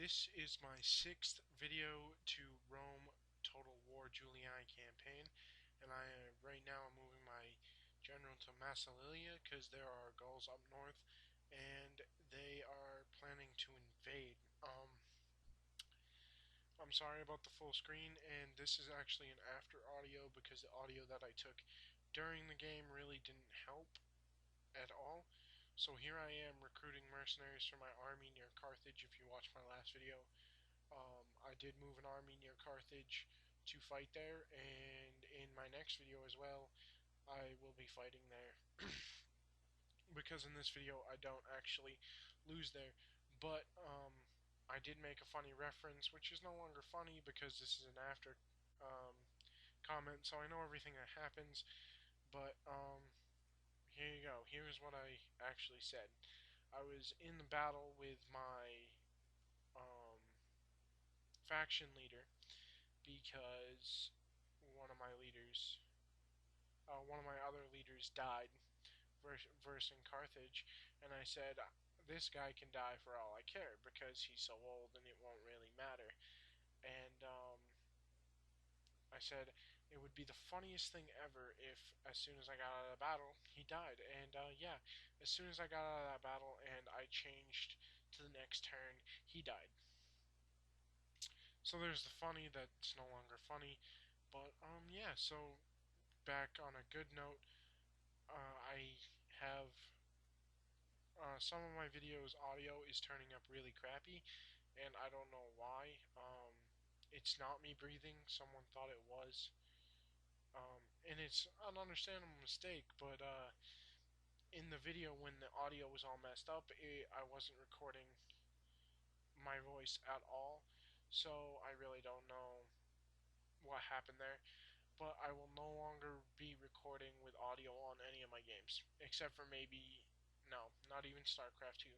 This is my 6th video to roam Total War Julii campaign, and right now I'm moving my general to Massilia because there are Gauls up north, and they are planning to invade. I'm sorry about the full screen, and this is actually an after audio because the audio that I took during the game really didn't help at all. So here I am recruiting mercenaries for my army near Carthage. If you watched my last video, I did move an army near Carthage to fight there, and in my next video as well, I will be fighting there. Because in this video, I don't actually lose there, but I did make a funny reference, which is no longer funny because this is an after comment, so I know everything that happens, but here you go. Here's what I actually said. I was in the battle with my faction leader because one of my other leaders died versing Carthage, and I said, this guy can die for all I care because he's so old and it won't really matter. And I said it would be the funniest thing ever if, as soon as I got out of the battle, he died. And yeah, as soon as I got out of that battle and I changed to the next turn, he died. So there's the funny that's no longer funny. But yeah, so back on a good note, I have some of my videos audio is turning up really crappy, and I don't know why. It's not me breathing. Someone thought it was. And it's an understandable mistake, but in the video when the audio was all messed up, I wasn't recording my voice at all, so I really don't know what happened there. But I will no longer be recording with audio on any of my games, except for maybe, no, not even StarCraft 2.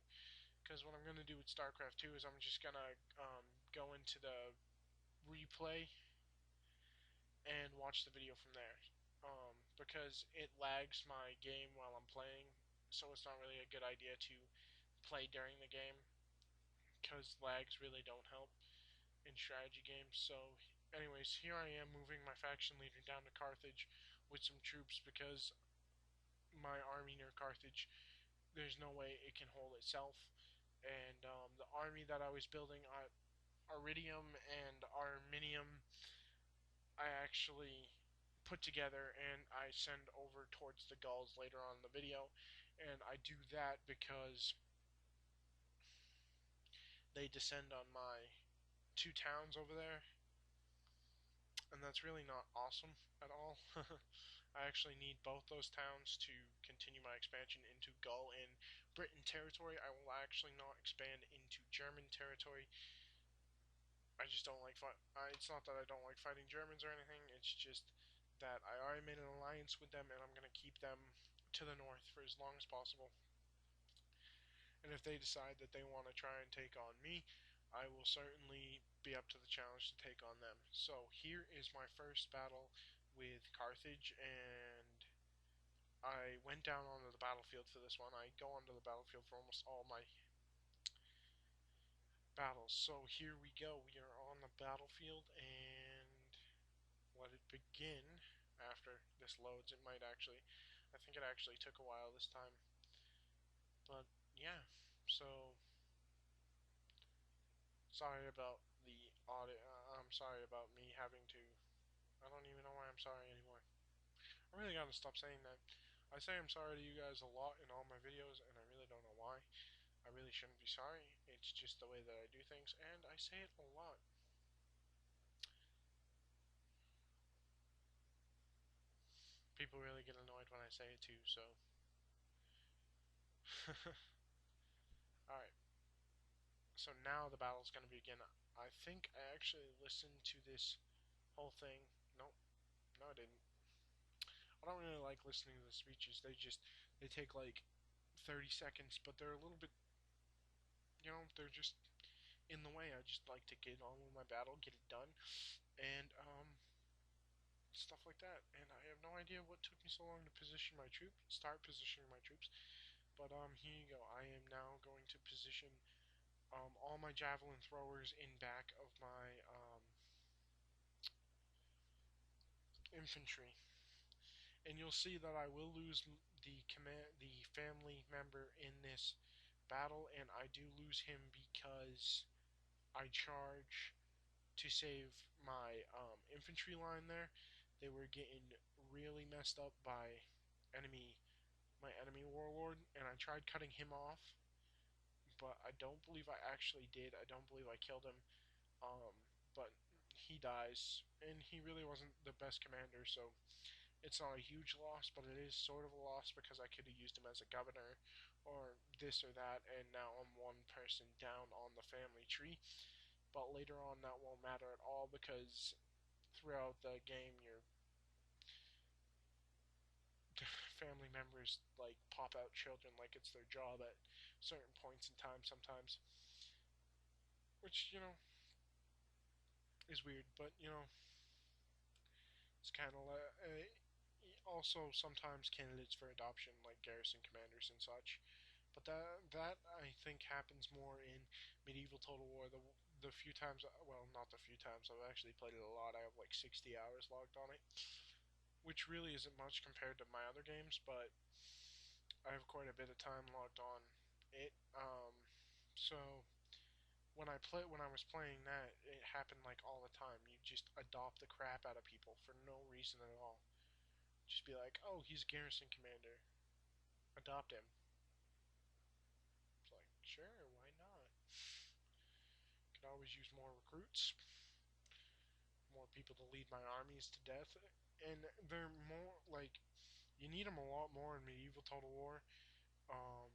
Because what I'm going to do with StarCraft 2 is I'm just going to go into the replay and watch the video from there. Because it lags my game while I'm playing, so it's not really a good idea to play during the game, because lags really don't help in strategy games. So anyways, here I am moving my faction leader down to Carthage with some troops because my army near Carthage, there's no way it can hold itself. And the army that I was building, Iridium and Arminium, I actually put together and I send over towards the Gauls later on in the video. And I do that because they descend on my two towns over there, and that's really not awesome at all. I actually need both those towns to continue my expansion into Gaul and Britain territory. I will actually not expand into German territory. I just don't like it's not that I don't like fighting Germans or anything, it's just that I already made an alliance with them and I'm going to keep them to the north for as long as possible. And if they decide that they want to try and take on me, I will certainly be up to the challenge to take on them. So here is my first battle with Carthage, and I went down onto the battlefield for this one. I go onto the battlefield for almost all my battles. So here we go. We are on the battlefield, and let it begin. After this loads, it might actually, I think it actually took a while this time. But yeah, so sorry about the audit. I'm sorry about me having to. I don't even know why I'm sorry anymore. I really gotta stop saying that. I say I'm sorry to you guys a lot in all my videos, and I really don't know why. I really shouldn't be sorry. It's just the way that I do things, and I say it a lot. People really get annoyed when I say it too, so. Alright. So now the battle's gonna begin. I think I actually listened to this whole thing. Nope. No, I didn't. I don't really like listening to the speeches. They take like 30 seconds, but they're a little bit, they're just in the way. I just like to get on with my battle, get it done, and stuff like that. And I have no idea what took me so long to start positioning my troops. But here you go. I am now going to position all my javelin throwers in back of my infantry, and you'll see that I will lose the family member in this battle, and I do lose him because I charge to save my infantry line there. They were getting really messed up by enemy my enemy warlord, and I tried cutting him off, but I don't believe I actually did. I don't believe I killed him. Um, but he dies, and he really wasn't the best commander, so it's not a huge loss, but it is sort of a loss because I could have used him as a governor or this or that, and now I'm one person down on the family tree. But later on, that won't matter at all because throughout the game, your family members like pop out children like it's their job at certain points in time sometimes, which is weird. But it's kind of also sometimes candidates for adoption like garrison commanders and such. But that I think happens more in medieval Total War. The few times, well, not the few times, I've actually played it a lot. I have like 60 hours logged on it, which really isn't much compared to my other games, but I have quite a bit of time logged on it. So when I was playing that, it happened like all the time. You just adopt the crap out of people for no reason at all. Just be like, oh, he's a garrison commander, adopt him. It's like, sure, why not? Could always use more recruits, more people to lead my armies to death, and they're more like you need them a lot more in medieval Total War, um,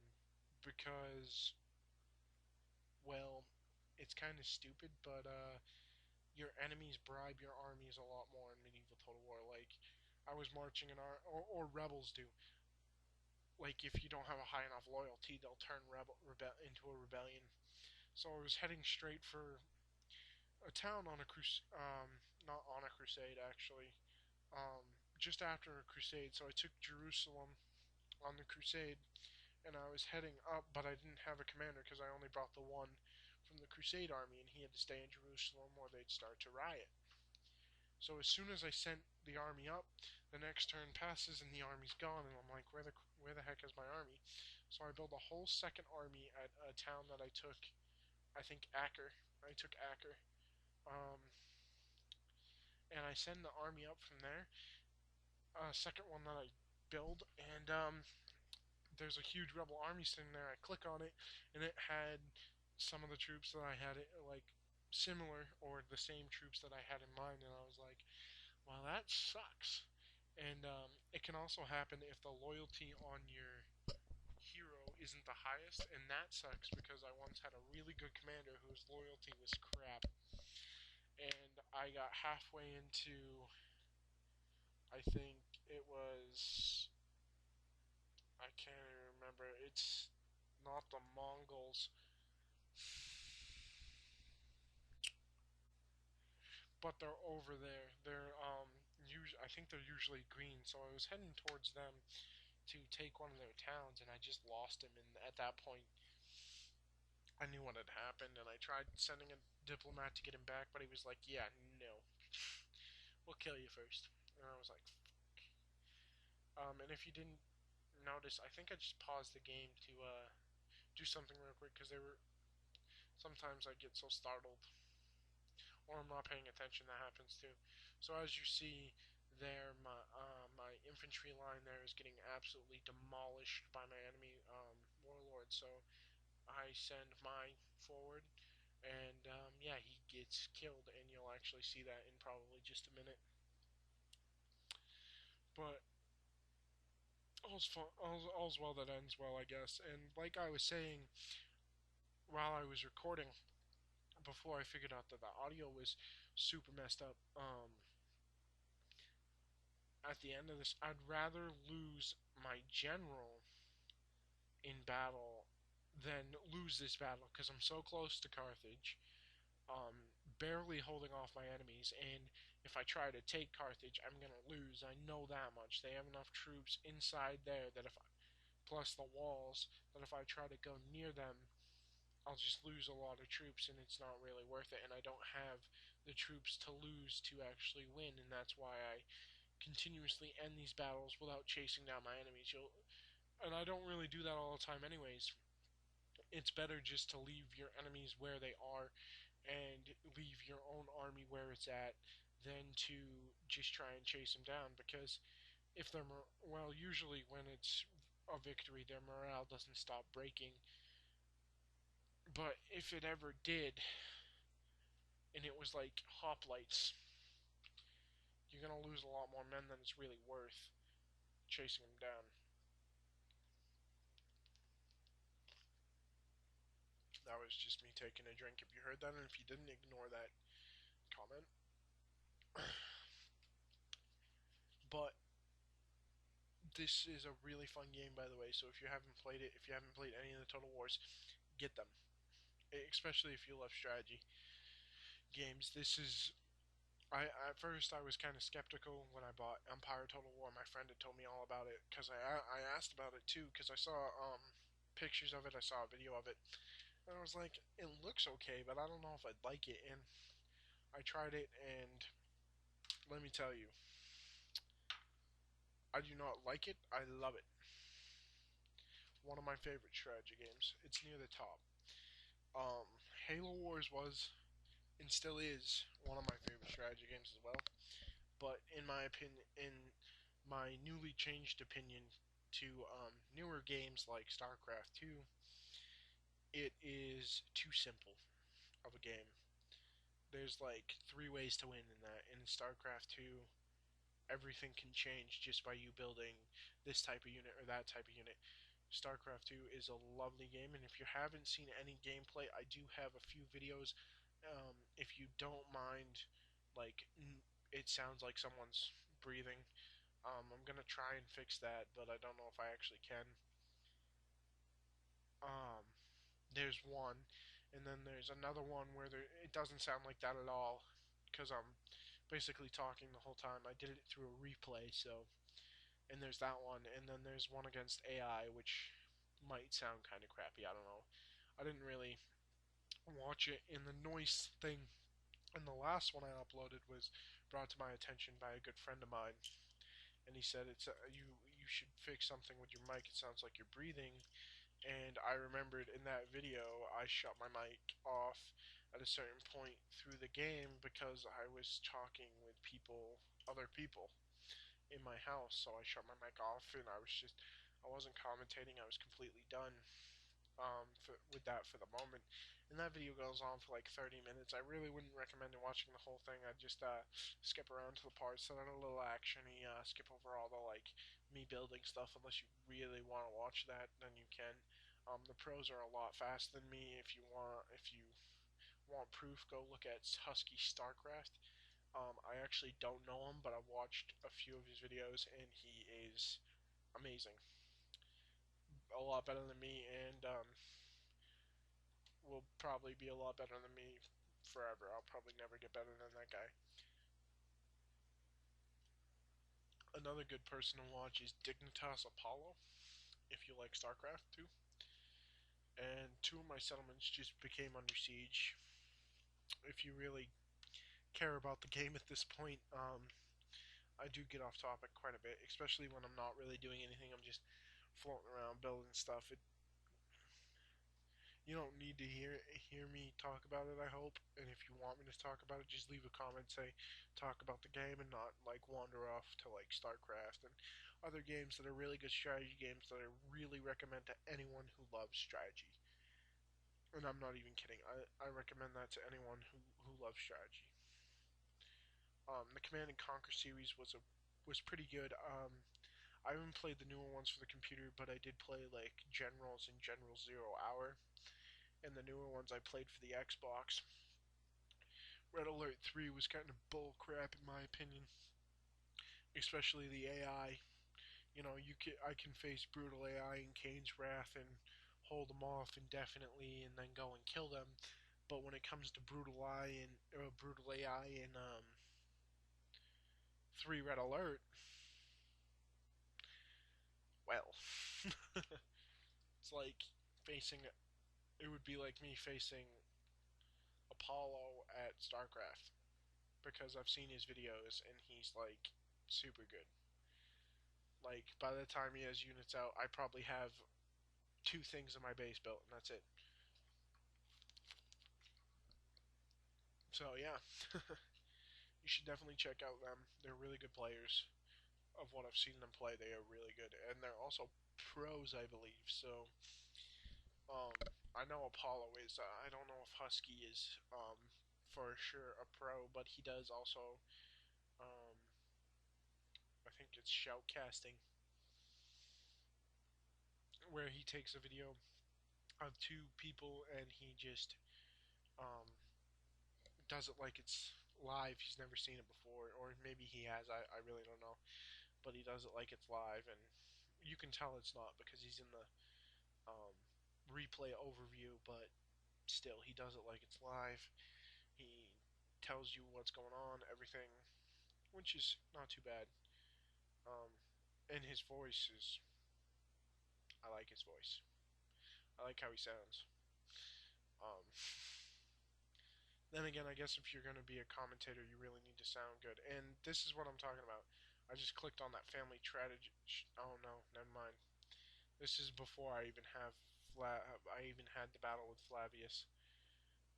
because well, it's kind of stupid, but your enemies bribe your armies a lot more in medieval Total War. Like I was marching in or rebels do. Like if you don't have a high enough loyalty, they'll turn into a rebellion. So I was heading straight for a town on a not on a crusade actually, um, just after a crusade. So I took Jerusalem on the crusade, and I was heading up, but I didn't have a commander because I only brought the one from the crusade army, and he had to stay in Jerusalem or they'd start to riot. So as soon as I sent the army up, the next turn passes and the army's gone, and I'm like, where the heck is my army? So I built a whole second army at a town that I took. I think Acre. I took Acre. Um, and I send the army up from there. Second one that I build, and there's a huge rebel army sitting there. I click on it, and it had some of the troops that I had like similar or the same troops that I had in mind, and I was like, well, that sucks. And it can also happen if the loyalty on your hero isn't the highest, and that sucks because I once had a really good commander whose loyalty was crap, and I got halfway into, I think it was, I can't even remember. It's not the Mongols, but they're over there. I think they're usually green, so I was heading towards them to take one of their towns, and I just lost him. And at that point, I knew what had happened, and I tried sending a diplomat to get him back, but he was like, "Yeah, no, we'll kill you first." And I was like, and if you didn't notice, I think I just paused the game to do something real quick because they were sometimes I get so startled or I'm not paying attention. That happens too. So as you see there, my infantry line there is getting absolutely demolished by my enemy warlord. So I send mine forward, and yeah, he gets killed, and you'll actually see that in probably just a minute. But all's well that ends well, I guess. And like I was saying while I was recording, before I figured out that the audio was super messed up, at the end of this, I'd rather lose my general in battle than lose this battle because I'm so close to Carthage, barely holding off my enemies. And if I try to take Carthage, I'm gonna lose. I know that much. They have enough troops inside there that if I, plus the walls, that if I try to go near them, I'll just lose a lot of troops and it's not really worth it, and I don't have the troops to lose to actually win, and that's why I continuously end these battles without chasing down my enemies. And I don't really do that all the time anyways. It's better just to leave your enemies where they are and leave your own army where it's at than to just try and chase them down, because if they're well, usually when it's a victory, their morale doesn't stop breaking. But if it ever did, and it was like hoplites, you're gonna lose a lot more men than it's really worth chasing them down. That was just me taking a drink. If you heard that, and if you didn't, ignore that comment. But this is a really fun game, by the way. So if you haven't played it, if you haven't played any of the Total Wars, get them. Especially if you love strategy games. This is at first I was kind of skeptical when I bought Empire Total War. My friend had told me all about it because I asked about it too because I saw pictures of it, I saw a video of it, and I was like, it looks okay, but I don't know if I'd like it. And I tried it, and let me tell you, I do not like it. I love it. One of my favorite strategy games. It's near the top. Um, Halo Wars was and still is one of my favorite strategy games as well. But in my opinion, in my newly changed opinion to newer games like StarCraft 2, it is too simple of a game. There's like three ways to win in that. In StarCraft 2, everything can change just by you building this type of unit or that type of unit. StarCraft 2 is a lovely game, and if you haven't seen any gameplay, I do have a few videos. If you don't mind, like, it sounds like someone's breathing. I'm gonna try and fix that, but I don't know if I actually can. Um, there's one, and then there's another one where it doesn't sound like that at all, because I'm basically talking the whole time. I did it through a replay, so. And there's that one, and then there's one against AI, which might sound kind of crappy. I don't know. I didn't really watch it, and the noise thing. And the last one I uploaded was brought to my attention by a good friend of mine, and he said it's you should fix something with your mic. It sounds like you're breathing. And I remembered in that video I shut my mic off at a certain point through the game because I was talking with other people in my house. So I shut my mic off, and I wasn't commentating. I was completely done with that for the moment. And that video goes on for like 30 minutes. I really wouldn't recommend watching the whole thing. I'd just skip around to the parts that are a little actiony, skip over all the like me building stuff. Unless you really want to watch that, then you can. The pros are a lot faster than me. If you want proof, go look at Husky Starcraft. I actually don't know him, but I've watched a few of his videos, and he is amazing. A lot better than me, and will probably be a lot better than me forever. I'll probably never get better than that guy. Another good person to watch is Dignitas Apollo, if you like StarCraft too. And two of my settlements just became under siege. If you really care about the game at this point, I do get off topic quite a bit, especially when I'm not really doing anything. I'm just floating around building stuff. You don't need to hear me talk about it, I hope. And if you want me to talk about it, just leave a comment, say talk about the game, and not like wander off to like StarCraft and other games that are really good strategy games that I really recommend to anyone who loves strategy. And I'm not even kidding. I recommend that to anyone who loves strategy. The Command and Conquer series was pretty good. I haven't played the newer ones for the computer, but I did play like Generals and General Zero Hour, and the newer ones I played for the Xbox. Red Alert 3 was kind of bull crap in my opinion, especially the AI. I can face brutal AI in Kane's Wrath and hold them off indefinitely and then go and kill them. But when it comes to brutal AI in 3 Red Alert, well, it's like facing It would be like me facing Apollo at StarCraft because I've seen his videos and he's like super good. Like by the time he has units out, I probably have two things in my base built and that's it. So yeah, you should definitely check out them. They're really good players. Of what I've seen them play, they are really good, and they're also pros, I believe. So um, I know Apollo is. I don't know if Husky is for sure a pro, but he does also. Um, I think it's shoutcasting, where he takes a video of two people and he just um, does it like it's live. He's never seen it before, or maybe he has. I really don't know, but he does it like it's live, and you can tell it's not because he's in the um, replay overview, but still, he does it like it's live. He tells you what's going on, everything, which is not too bad. Um, and his voice is, I like his voice. I like how he sounds. Um, then again, I guess if you're going to be a commentator, you really need to sound good. And this is what I'm talking about. I just clicked on that family strategy. Oh no, never mind. This is before I even have I even had the battle with Flavius.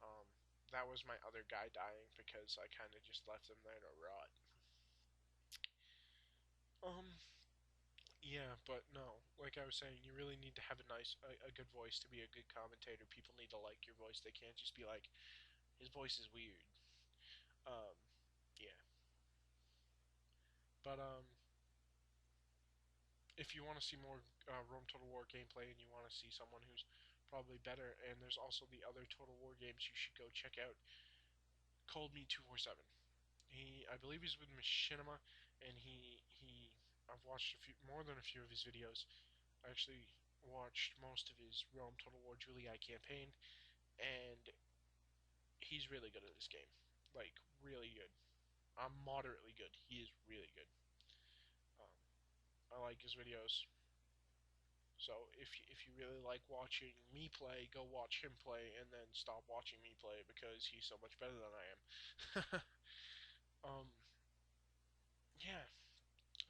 Um, that was my other guy dying because I kind of just left him there to rot. Um, yeah, but no, like I was saying, you really need to have a good voice to be a good commentator. People need to like your voice. They can't just be like, his voice is weird. Um, yeah, but if you want to see more Rome Total War gameplay and you want to see someone who's probably better, and there's also the other Total War games you should go check out. Cold Me 247. I believe he's with Machinima, and I've watched more than a few of his videos. I actually watched most of his Rome Total War Julii campaign, and he's really good at this game. Like, really good. I'm moderately good. He is really good. Um, I like his videos. So if you really like watching me play, go watch him play, and then stop watching me play because he's so much better than I am. um, yeah.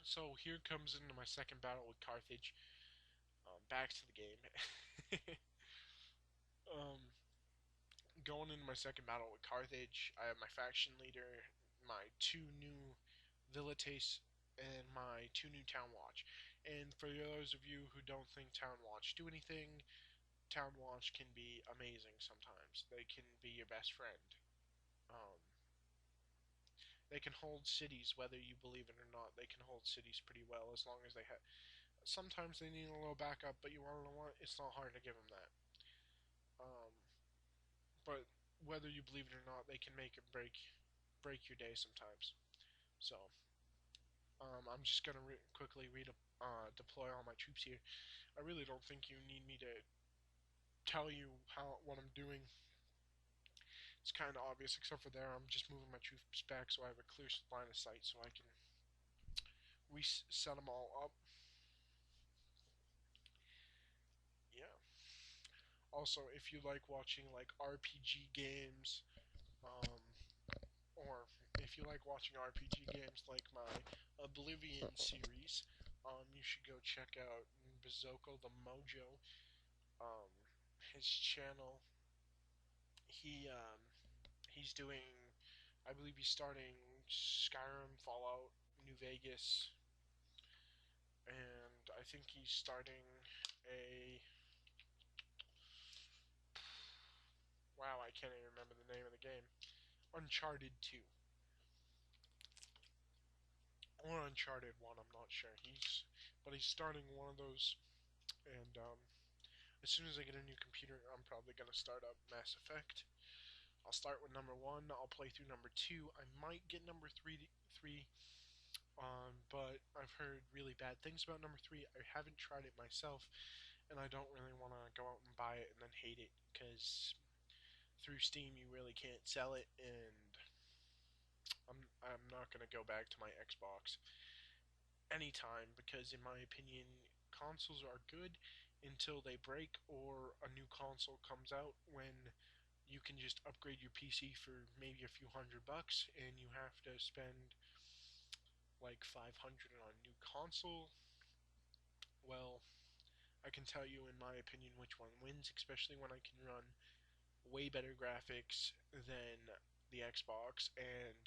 So here comes into my second battle with Carthage. Back to the game. um, Going into my second battle with Carthage, I have my faction leader, my two new Vilites, and my two new Town Watch. And for those of you who don't think Town Watch do anything, Town Watch can be amazing sometimes. They can be your best friend. Um, they can hold cities, whether you believe it or not. They can hold cities pretty well as long as they have. Sometimes they need a little backup, but you want to know what? It's not hard to give them that. Um, but whether you believe it or not, they can make and break your day sometimes. So I'm just gonna quickly deploy all my troops here. I really don't think you need me to tell you what I'm doing. It's kind of obvious, except for there. I'm just moving my troops back so I have a clear line of sight, so I can reset them all up. Yeah. Also, if you like watching like RPG games, um, or if you like watching RPG games like my Oblivion series, you should go check out Bazoko the Mojo. Um, his channel. He's doing. I believe he's starting Skyrim, Fallout, New Vegas, and I think he's starting a. Wow, I can't even remember the name of the game. Uncharted 2. Or Uncharted 1, I'm not sure. But he's starting one of those, and as soon as I get a new computer, I'm probably gonna start up Mass Effect. I'll start with number 1. I'll play through number 2. I might get number 3, but I've heard really bad things about number 3. I haven't tried it myself, and I don't really want to go out and buy it and then hate it because through Steam you really can't sell it, and I'm not gonna go back to my Xbox anytime because in my opinion consoles are good until they break or a new console comes out when you can just upgrade your PC for maybe a few $100 and you have to spend like 500 on a new console. Well, I can tell you in my opinion which one wins, especially when I can run way better graphics than the Xbox, and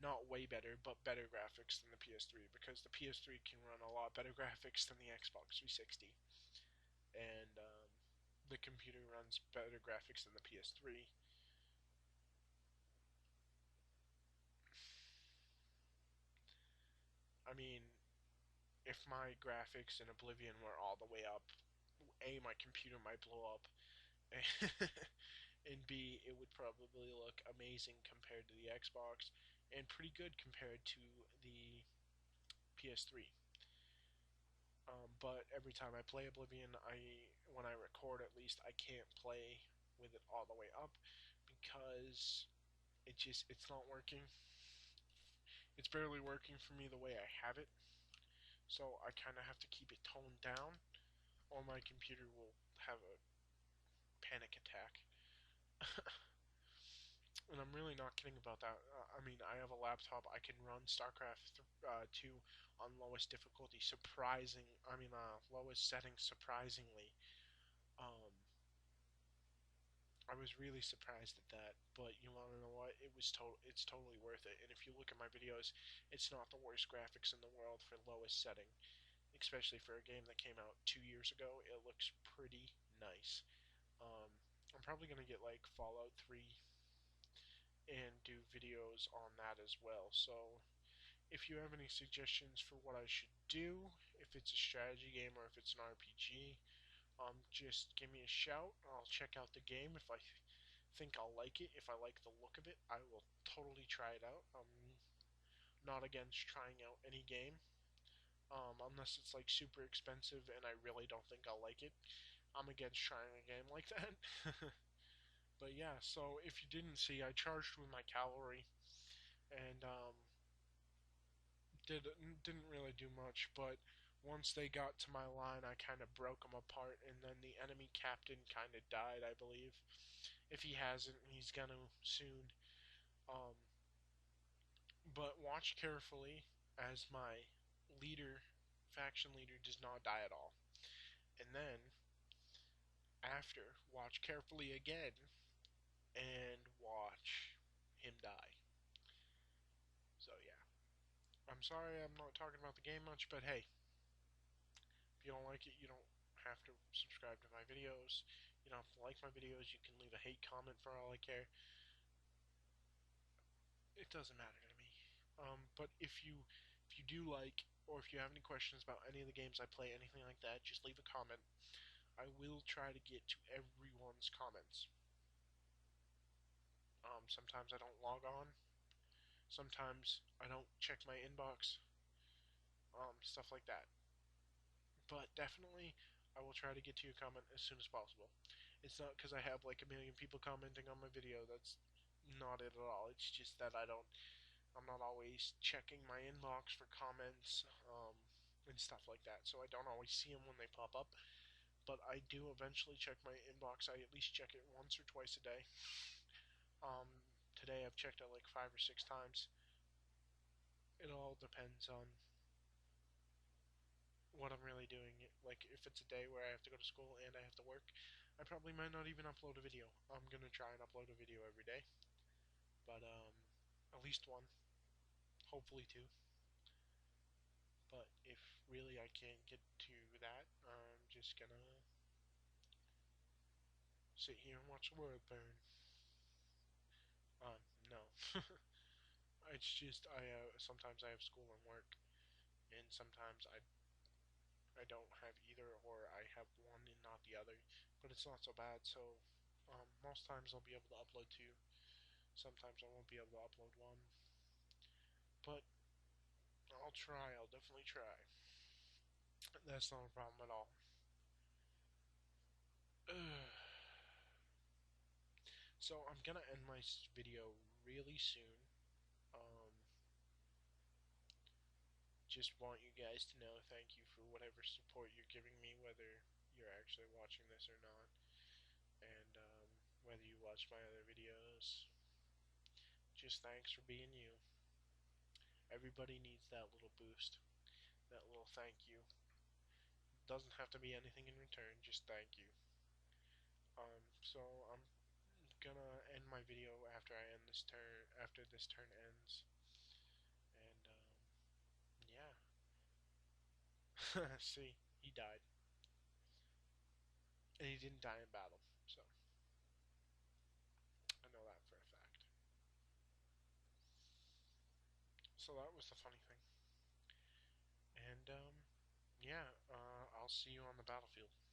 not way better, but better graphics than the PS3, because the PS3 can run a lot better graphics than the Xbox 360, and the computer runs better graphics than the PS3. I mean, if my graphics in Oblivion were all the way up, A, my computer might blow up, and B, it would probably look amazing compared to the Xbox, and pretty good compared to the PS3. But every time I play Oblivion, when I record at least, I can't play with it all the way up because it's not working. It's barely working for me the way I have it, so I kind of have to keep it toned down, or my computer will have a panic attack. And I'm really not kidding about that. I mean, I have a laptop. I can run StarCraft 2 on lowest difficulty, lowest setting, surprisingly. Um, I was really surprised at that, but you want to know what? It's totally worth it. And if you look at my videos, it's not the worst graphics in the world for lowest setting, especially for a game that came out 2 years ago. It looks pretty nice. Um, I'm probably gonna get like Fallout 3 and do videos on that as well. So if you have any suggestions for what I should do, if it's a strategy game or if it's an RPG, just give me a shout. I'll check out the game. If I think I'll like it, if I like the look of it, I will totally try it out. I'm not against trying out any game, unless it's like super expensive and I really don't think I'll like it. I'm against trying a game like that. But yeah, so if you didn't see, I charged with my cavalry and didn't really do much, but once they got to my line, I kind of broke them apart, and then the enemy captain kind of died, I believe. If he hasn't, he's gonna soon. Um, but watch carefully as my leader, faction leader, does not die at all. And then, after, watch carefully again and watch him die. So, yeah. I'm sorry I'm not talking about the game much, but hey, if you don't like it, you don't have to subscribe to my videos. You don't have to like my videos. You can leave a hate comment for all I care. It doesn't matter to me. But if you do like, or if you have any questions about any of the games I play, anything like that, just leave a comment. I will try to get to everyone's comments. Sometimes I don't log on. Sometimes I don't check my inbox. Stuff like that. But definitely, I will try to get to your comment as soon as possible. It's not because I have like a million people commenting on my video. That's not it at all. It's just that I'm not always checking my inbox for comments and stuff like that. So I don't always see them when they pop up. But I do eventually check my inbox. I at least check it once or twice a day. Um, Today I've checked it like 5 or 6 times. It all depends on what I'm really doing. Like if it's a day where I have to go to school and I have to work, I probably might not even upload a video. I'm gonna try and upload a video every day, but at least one, hopefully two. But if really I can't get to that, I'm just gonna sit here and watch the world burn. No. It's just sometimes I have school and work, and sometimes I don't have either, or I have one and not the other. But it's not so bad. So most times I'll be able to upload two. Sometimes I won't be able to upload one. But I'll try. I'll definitely try. That's not a problem at all. So I'm gonna end my video really soon. Um, just want you guys to know thank you for whatever support you're giving me, whether you're actually watching this or not, and whether you watch my other videos. Just thanks for being you. Everybody needs that little boost, that little thank you. Doesn't have to be anything in return, just thank you. So I'm gonna end my video after I end this turn, after this turn ends, and yeah. See, he died, and he didn't die in battle, so I know that for a fact. So that was the funny thing, and yeah, I'll see you on the battlefield.